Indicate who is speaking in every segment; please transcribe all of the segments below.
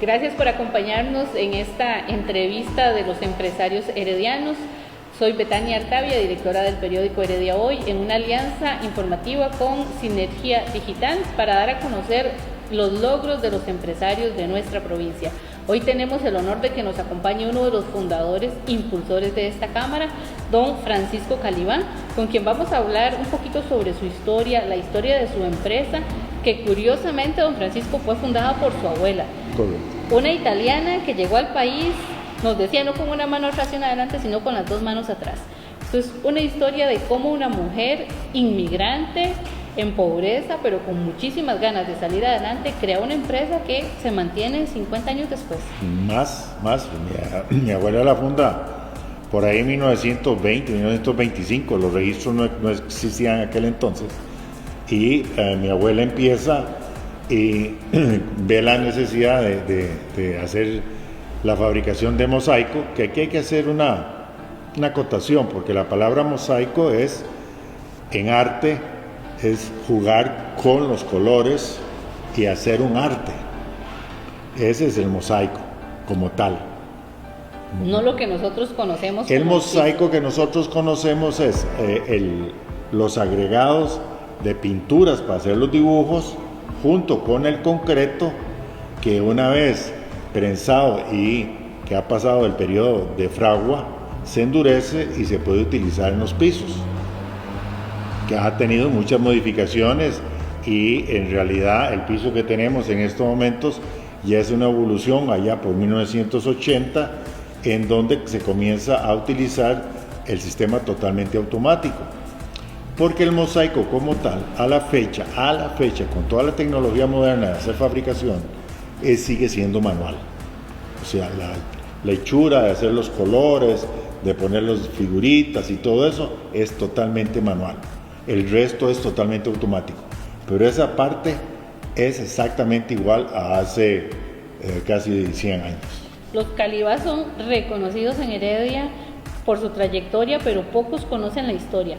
Speaker 1: Gracias por acompañarnos en esta entrevista de los empresarios heredianos. Soy Betania Artavia, directora del periódico Heredia Hoy, en una alianza informativa con Sinergia Digital para dar a conocer los logros de los empresarios de nuestra provincia. Hoy tenemos el honor de que nos acompañe uno de los fundadores, impulsores de esta cámara, don Francisco Calibán, con quien vamos a hablar un poquito sobre su historia, la historia de su empresa, que curiosamente, don Francisco, fue fundada por su abuela.
Speaker 2: Correcto.
Speaker 1: Una italiana que llegó al país, nos decía, no con una mano atrás y una adelante, sino con las dos manos atrás. Entonces, una historia de cómo una mujer inmigrante, en pobreza, pero con muchísimas ganas de salir adelante, crea una empresa que se mantiene 50 años después.
Speaker 2: Más. Mi abuela la funda por ahí en 1920, 1925, los registros no existían en aquel entonces. Y mi abuela empieza y ve la necesidad de hacer la fabricación de mosaico, que aquí hay que hacer una acotación, porque la palabra mosaico es, en arte, es jugar con los colores y hacer un arte. Ese es el mosaico como tal.
Speaker 1: No lo que nosotros conocemos.
Speaker 2: El mosaico que nosotros conocemos es los agregados de pinturas para hacer los dibujos junto con el concreto que una vez prensado y que ha pasado el periodo de fragua se endurece y se puede utilizar en los pisos, que ha tenido muchas modificaciones y en realidad el piso que tenemos en estos momentos ya es una evolución allá por 1980 en donde se comienza a utilizar el sistema totalmente automático, porque el mosaico como tal a la fecha con toda la tecnología moderna de hacer fabricación sigue siendo manual. O sea, la hechura de hacer los colores, de poner las figuritas y todo eso es totalmente manual. El resto es totalmente automático, pero esa parte es exactamente igual a hace casi 100 años.
Speaker 1: Los Calibán son reconocidos en Heredia por su trayectoria, pero pocos conocen la historia.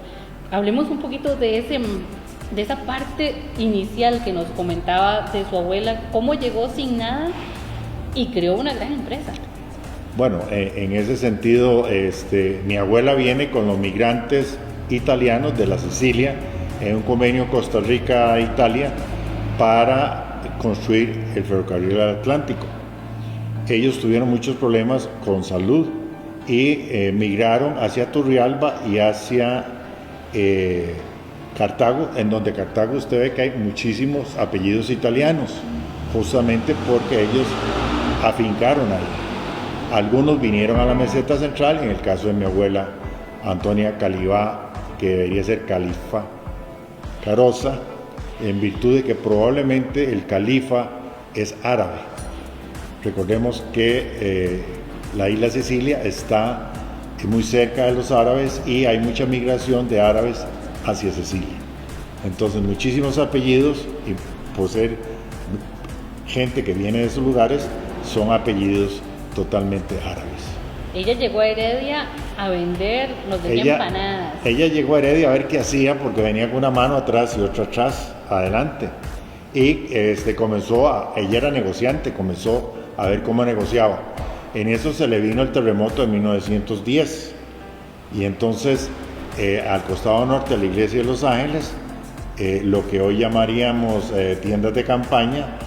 Speaker 1: Hablemos un poquito de esa parte inicial que nos comentaba de su abuela, cómo llegó sin nada y creó una gran empresa.
Speaker 2: Bueno, en ese sentido, mi abuela viene con los migrantes italianos de la Sicilia en un convenio Costa Rica-Italia para construir el ferrocarril Atlántico. Ellos tuvieron muchos problemas con salud y migraron hacia Turrialba y hacia Cartago, en donde Cartago usted ve que hay muchísimos apellidos italianos, justamente porque ellos afincaron ahí. Algunos vinieron a la meseta central, en el caso de mi abuela Antonia Calibá, que debería ser Califa Carosa, en virtud de que probablemente el califa es árabe. Recordemos que la isla Sicilia está muy cerca de los árabes y hay mucha migración de árabes hacia Sicilia. Entonces muchísimos apellidos, y por ser gente que viene de esos lugares, son apellidos totalmente árabes.
Speaker 1: Ella llegó a Heredia a vender, nos decía, empanadas.
Speaker 2: Ella llegó a Heredia a ver qué hacía, porque venía con una mano atrás y otra atrás, adelante. Y ella era negociante, comenzó a ver cómo negociaba. En eso se le vino el terremoto de 1910. Y entonces, al costado norte de la iglesia de Los Ángeles, lo que hoy llamaríamos tiendas de campaña,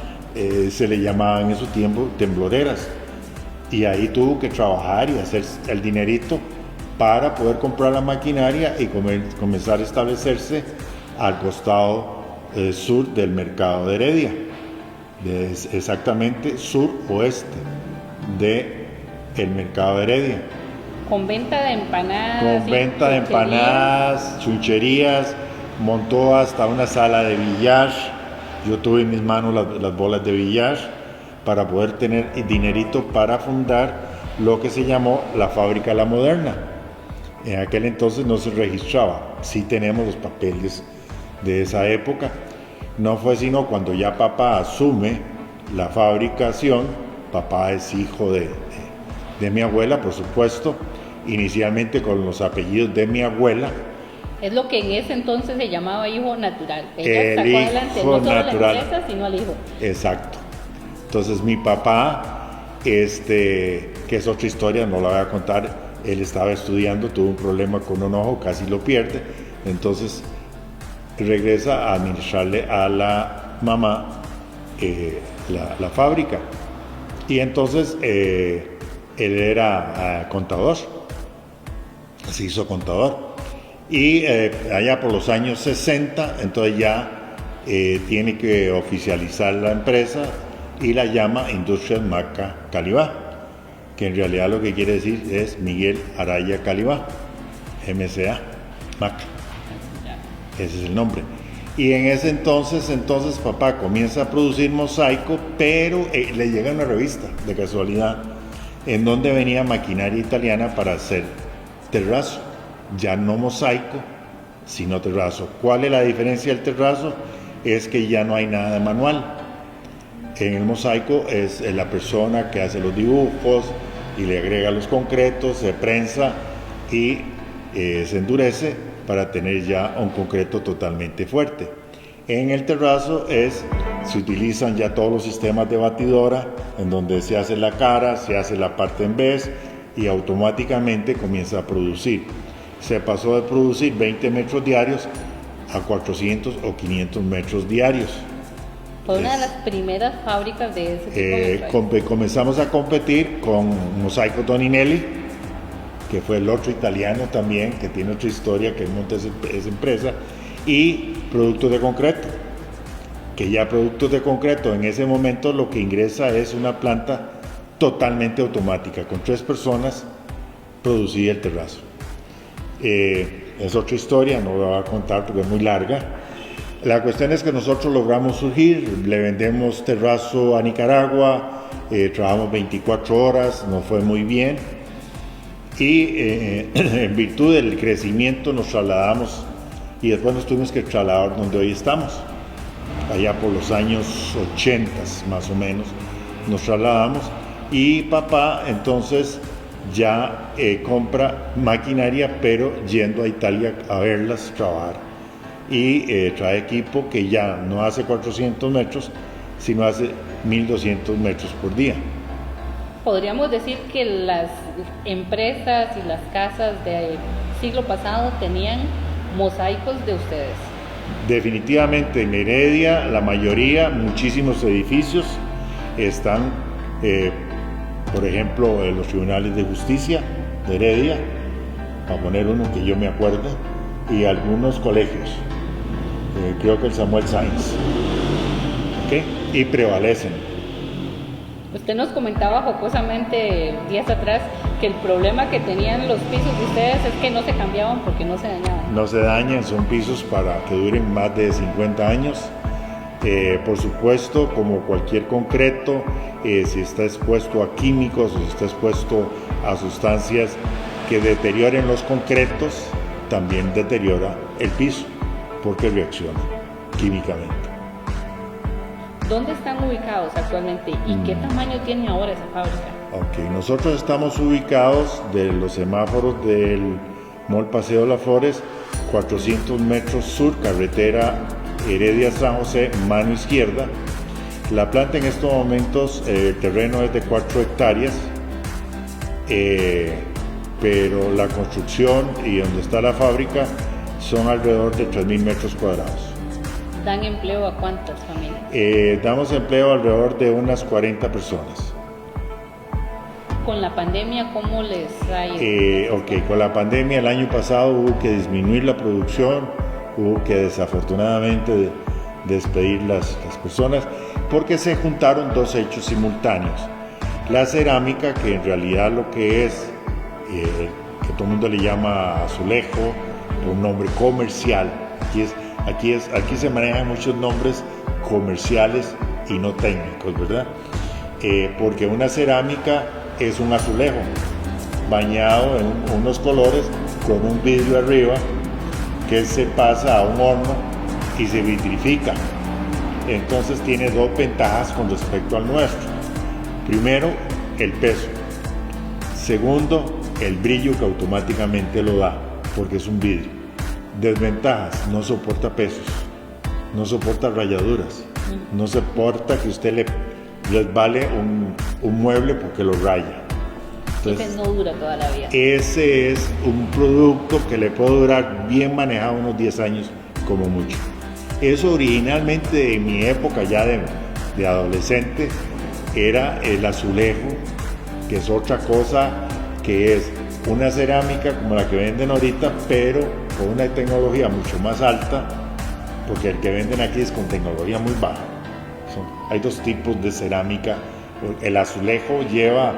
Speaker 2: se le llamaba en su tiempo tembloreras. Y ahí tuvo que trabajar y hacer el dinerito para poder comprar la maquinaria y comenzar a establecerse al costado sur del mercado de Heredia, exactamente sur-oeste del mercado de Heredia.
Speaker 1: Con venta de empanadas.
Speaker 2: Con venta de empanadas, chucherías, montó hasta una sala de billar. Yo tuve en mis manos las bolas de billar, para poder tener dinerito para fundar lo que se llamó la Fábrica La Moderna. En aquel entonces no se registraba, sí tenemos los papeles de esa época. No fue sino cuando ya papá asume la fabricación, papá es hijo de mi abuela, por supuesto, inicialmente con los apellidos de mi abuela.
Speaker 1: Es lo que en ese entonces se llamaba hijo natural. Ella sacó adelante no solo la empresa, sino al hijo.
Speaker 2: Exacto. Entonces mi papá, que es otra historia, no la voy a contar, él estaba estudiando, tuvo un problema con un ojo, casi lo pierde, entonces regresa a administrarle a la mamá la fábrica. Y entonces él era contador, se hizo contador. Y allá por los años 60, entonces ya tiene que oficializar la empresa y la llama Industrias Maca Calibá, que en realidad lo que quiere decir es Miguel Araya Calibá, MCA, Maca. Ese es el nombre. Y en ese entonces papá comienza a producir mosaico, pero le llega una revista, de casualidad, en donde venía maquinaria italiana para hacer terrazo. Ya no mosaico, sino terrazo. ¿Cuál es la diferencia del terrazo? Es que ya no hay nada de manual. En el mosaico es la persona que hace los dibujos y le agrega los concretos, se prensa y se endurece para tener ya un concreto totalmente fuerte. En el terrazo se utilizan ya todos los sistemas de batidora, en donde se hace la cara, se hace la parte en vez y automáticamente comienza a producir. Se pasó de producir 20 metros diarios a 400 o 500 metros diarios.
Speaker 1: Fue una de las primeras fábricas de ese tipo.
Speaker 2: Comenzamos a competir con Mosaico Toninelli, que fue el otro italiano también, que tiene otra historia, que monta esa empresa, y productos de concreto, que ya productos de concreto en ese momento lo que ingresa es una planta totalmente automática, con 3 personas producía el terrazo. Es otra historia, no la voy a contar porque es muy larga. La cuestión es que nosotros logramos surgir, le vendemos terrazo a Nicaragua, trabajamos 24 horas, nos fue muy bien y en virtud del crecimiento nos trasladamos y después nos tuvimos que trasladar donde hoy estamos. Allá por los años 80 más o menos nos trasladamos y papá entonces ya compra maquinaria, pero yendo a Italia a verlas trabajar. Y trae equipo que ya no hace 400 metros, sino hace 1200 metros por día.
Speaker 1: Podríamos decir que las empresas y las casas del siglo pasado tenían mosaicos de ustedes.
Speaker 2: Definitivamente en Heredia, la mayoría, muchísimos edificios están, por ejemplo, en los tribunales de justicia de Heredia, para poner uno que yo me acuerde, y algunos colegios, creo que el Samuel Sáenz, ¿okay? Y prevalecen.
Speaker 1: Usted nos comentaba jocosamente días atrás que el problema que tenían los pisos de ustedes es que no se cambiaban porque no se dañaban.
Speaker 2: No se dañan, son pisos para que duren más de 50 años. Por supuesto, como cualquier concreto, si está expuesto a químicos o si está expuesto a sustancias que deterioren los concretos, también deteriora el piso porque reacciona químicamente.
Speaker 1: ¿Dónde están ubicados actualmente y qué tamaño tiene ahora esa fábrica?
Speaker 2: Ok, nosotros estamos ubicados de los semáforos del Mall Paseo de las Flores, 400 metros sur, carretera Heredia San José, mano izquierda. La planta en estos momentos, el terreno es de 4 hectáreas, pero la construcción y donde está la fábrica son alrededor de 3.000 metros cuadrados.
Speaker 1: ¿Dan empleo a cuántas familias?
Speaker 2: Damos empleo alrededor de unas 40 personas.
Speaker 1: ¿Con la pandemia cómo les ha ido?
Speaker 2: Con la pandemia el año pasado hubo que disminuir la producción, hubo que desafortunadamente despedir las personas porque se juntaron 2 hechos simultáneos. La cerámica, que en realidad lo que es, que todo el mundo le llama azulejo, un nombre comercial, aquí se manejan muchos nombres comerciales y no técnicos, ¿verdad? Porque una cerámica es un azulejo bañado en unos colores con un vidrio arriba que se pasa a un horno y se vitrifica. Entonces tiene 2 ventajas con respecto al nuestro. Primero, el peso. Segundo, el brillo que automáticamente lo da, porque es un vidrio. Desventajas: no soporta pesos, no soporta rayaduras, no soporta que usted les vale un mueble porque lo raya.
Speaker 1: Entonces no dura toda la vida.
Speaker 2: Ese es un producto que le puede durar bien manejado unos 10 años como mucho. Eso originalmente en mi época ya de adolescente era el azulejo, que es otra cosa, que es una cerámica como la que venden ahorita, pero con una tecnología mucho más alta, porque el que venden aquí es con tecnología muy baja. Hay dos tipos de cerámica. El azulejo lleva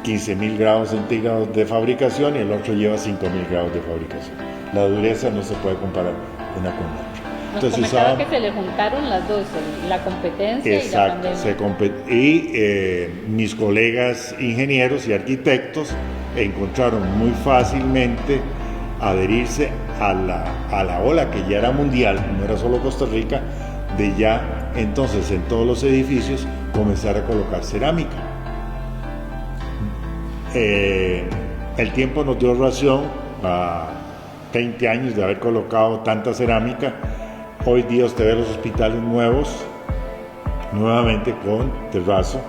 Speaker 2: 15.000 grados centígrados de fabricación y el otro lleva 5.000 grados de fabricación. La dureza no se puede comparar una con la otra.
Speaker 1: Nos comentaba que se le juntaron las dos, la competencia
Speaker 2: exacto,
Speaker 1: y la pandemia.
Speaker 2: Y mis colegas ingenieros y arquitectos encontraron muy fácilmente adherirse a la ola que ya era mundial, no era solo Costa Rica, de ya entonces en todos los edificios comenzar a colocar cerámica. El tiempo nos dio razón a 20 años de haber colocado tanta cerámica. Hoy día usted ve los hospitales nuevos, nuevamente con terrazo.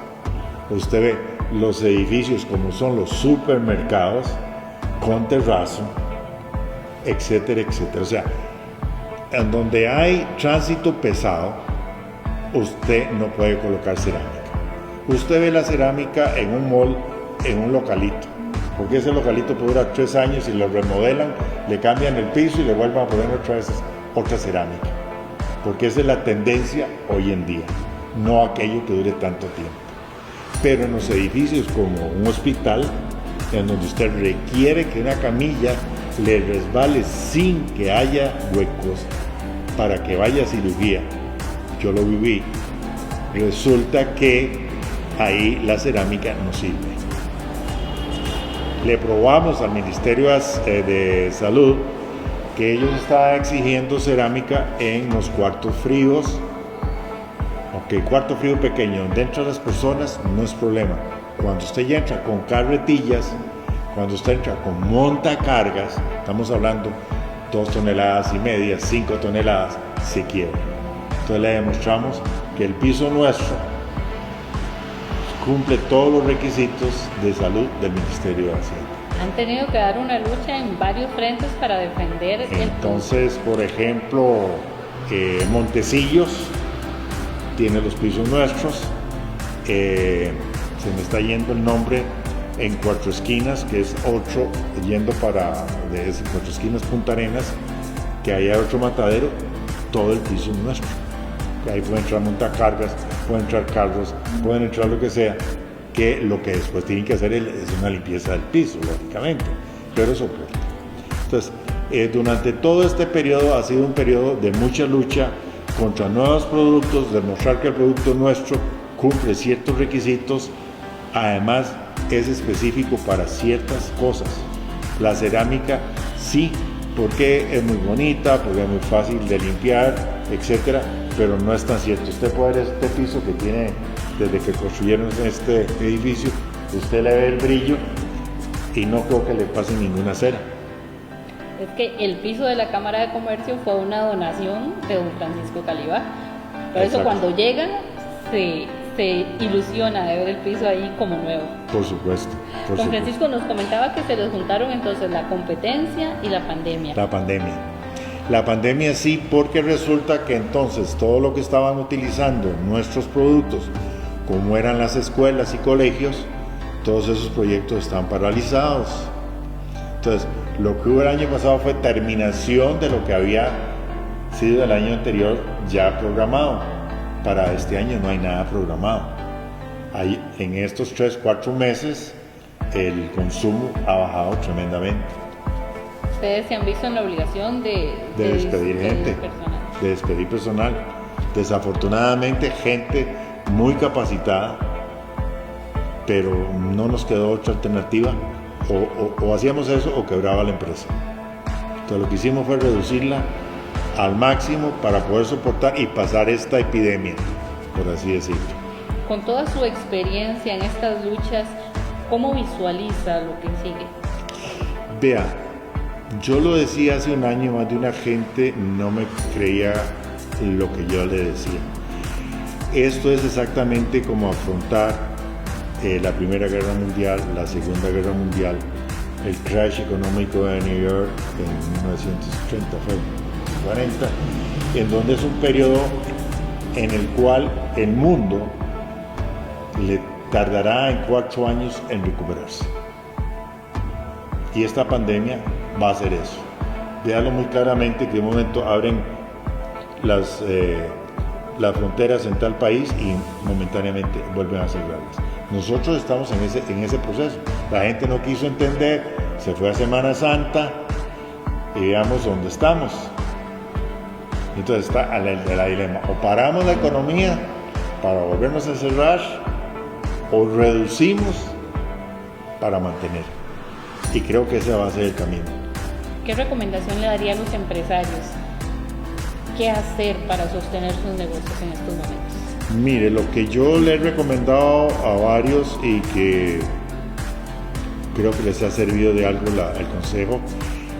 Speaker 2: Usted ve los edificios como son los supermercados con terrazo, etcétera, etcétera. O sea, en donde hay tránsito pesado, usted no puede colocar cerámica. Usted ve la cerámica en un mall, en un localito, porque ese localito puede durar 3 años y lo remodelan, le cambian el piso y le vuelven a poner otra cerámica, porque esa es la tendencia hoy en día, no aquello que dure tanto tiempo. Pero en los edificios como un hospital, en donde usted requiere que una camilla le resbale sin que haya huecos para que vaya a cirugía, yo lo viví, resulta que ahí la cerámica no sirve. Le probamos al Ministerio de Salud que ellos estaban exigiendo cerámica en los cuartos fríos. Ok, cuarto frío pequeño, donde entran las personas no es problema. Cuando usted ya entra con carretillas, cuando usted entra con montacargas, estamos hablando 2,5 toneladas, 5 toneladas, se quiebra. Entonces le demostramos que el piso nuestro cumple todos los requisitos de salud del Ministerio de Hacienda.
Speaker 1: Han tenido que dar una lucha en varios frentes para defender
Speaker 2: Entonces, por ejemplo, Montecillos tiene los pisos nuestros. Se me está yendo el nombre en Cuatro Esquinas, que es otro, yendo para Cuatro Esquinas Punta Arenas, que ahí hay otro matadero, todo el piso es nuestro. Ahí pueden entrar montacargas, pueden entrar carros, pueden entrar lo que sea, que lo que después tienen que hacer es una limpieza del piso, lógicamente, pero soporte. Entonces, durante todo este periodo ha sido un periodo de mucha lucha contra nuevos productos, demostrar que el producto nuestro cumple ciertos requisitos, además es específico para ciertas cosas. La cerámica sí, porque es muy bonita, porque es muy fácil de limpiar, etcétera, pero no es tan cierto. Usted puede ver este piso que tiene desde que construyeron este edificio, usted le ve el brillo y no creo que le pase ninguna cera.
Speaker 1: Es que el piso de la Cámara de Comercio fue una donación de don Francisco Calibá. Por eso cuando llega se ilusiona de ver el piso ahí como nuevo.
Speaker 2: Por supuesto.
Speaker 1: Don Francisco nos comentaba que se les juntaron entonces la competencia y la pandemia.
Speaker 2: La pandemia sí, porque resulta que entonces todo lo que estaban utilizando nuestros productos, como eran las escuelas y colegios, todos esos proyectos están paralizados. Entonces, lo que hubo el año pasado fue terminación de lo que había sido el año anterior ya programado. Para este año no hay nada programado. En estos 3-4 meses el consumo ha bajado tremendamente.
Speaker 1: Ustedes se han visto en la obligación de
Speaker 2: despedir gente, de despedir personal. Desafortunadamente gente muy capacitada, pero no nos quedó otra alternativa. O hacíamos eso o quebraba la empresa. Entonces lo que hicimos fue reducirla al máximo para poder soportar y pasar esta epidemia, por así decirlo.
Speaker 1: Con toda su experiencia en estas luchas, ¿cómo visualiza lo que sigue?
Speaker 2: Vea, yo lo decía hace un año, más de una gente no me creía lo que yo le decía. Esto es exactamente como afrontar la Primera Guerra Mundial, la Segunda Guerra Mundial, el crash económico de New York en 1930, fue 40, en donde es un periodo en el cual el mundo le tardará en 4 años en recuperarse. Y esta pandemia va a hacer eso. Véalo muy claramente que de un momento abren las fronteras en tal país y momentáneamente vuelven a cerrarlas. Nosotros estamos en ese proceso. La gente no quiso entender, se fue a Semana Santa y veamos dónde estamos. Entonces está el dilema: o paramos la economía para volvernos a cerrar, o reducimos para mantener. Y creo que ese va a ser el camino.
Speaker 1: ¿Qué recomendación le daría a los empresarios? ¿Qué hacer para sostener sus negocios en estos momentos?
Speaker 2: Mire, lo que yo le he recomendado a varios y que creo que les ha servido de algo el consejo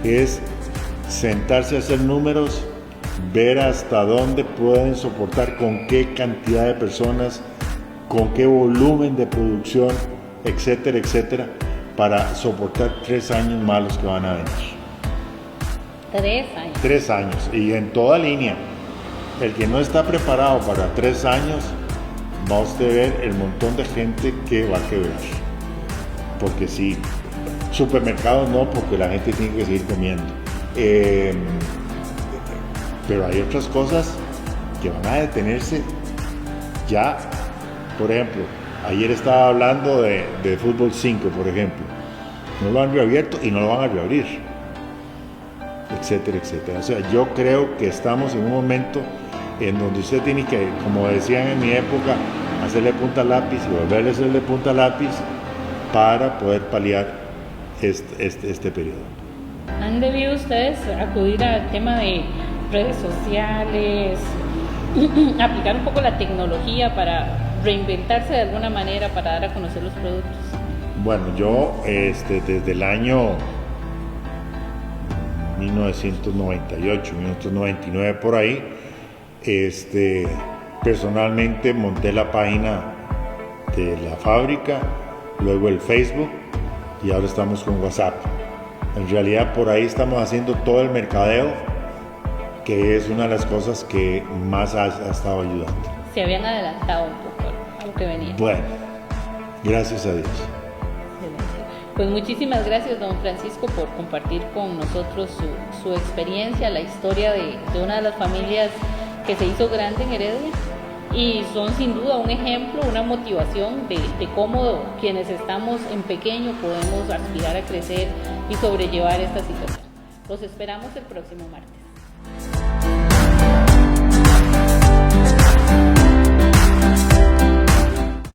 Speaker 2: es sentarse a hacer números, ver hasta dónde pueden soportar, con qué cantidad de personas, con qué volumen de producción, etcétera, etcétera, para soportar 3 años malos que van a venir.
Speaker 1: 3 años.
Speaker 2: 3 años, y en toda línea. El que no está preparado para 3 años, va a usted ver el montón de gente que va a quebrar. Porque sí, supermercados no, porque la gente tiene que seguir comiendo. Pero hay otras cosas que van a detenerse ya. Por ejemplo, ayer estaba hablando de Fútbol 5, por ejemplo. No lo han reabierto y no lo van a reabrir, etcétera, etcétera. O sea, yo creo que estamos en un momento en donde usted tiene que, como decían en mi época, hacerle punta al lápiz y volverle a hacerle punta al lápiz para poder paliar este periodo.
Speaker 1: ¿Han debido ustedes acudir al tema de redes sociales, aplicar un poco la tecnología para reinventarse de alguna manera para dar a conocer los productos?
Speaker 2: Bueno, yo desde el año 1998, 1999 por ahí, personalmente monté la página de la fábrica, luego el Facebook y ahora estamos con WhatsApp. En realidad por ahí estamos haciendo todo el mercadeo, que es una de las cosas que más ha estado ayudando.
Speaker 1: Se habían adelantado un poco a lo que venía.
Speaker 2: Bueno, gracias a Dios.
Speaker 1: Pues muchísimas gracias, don Francisco, por compartir con nosotros su experiencia, la historia de una de las familias que se hizo grande en Heredia, y son sin duda un ejemplo, una motivación de cómo quienes estamos en pequeño podemos aspirar a crecer y sobrellevar esta situación. Los esperamos el próximo martes.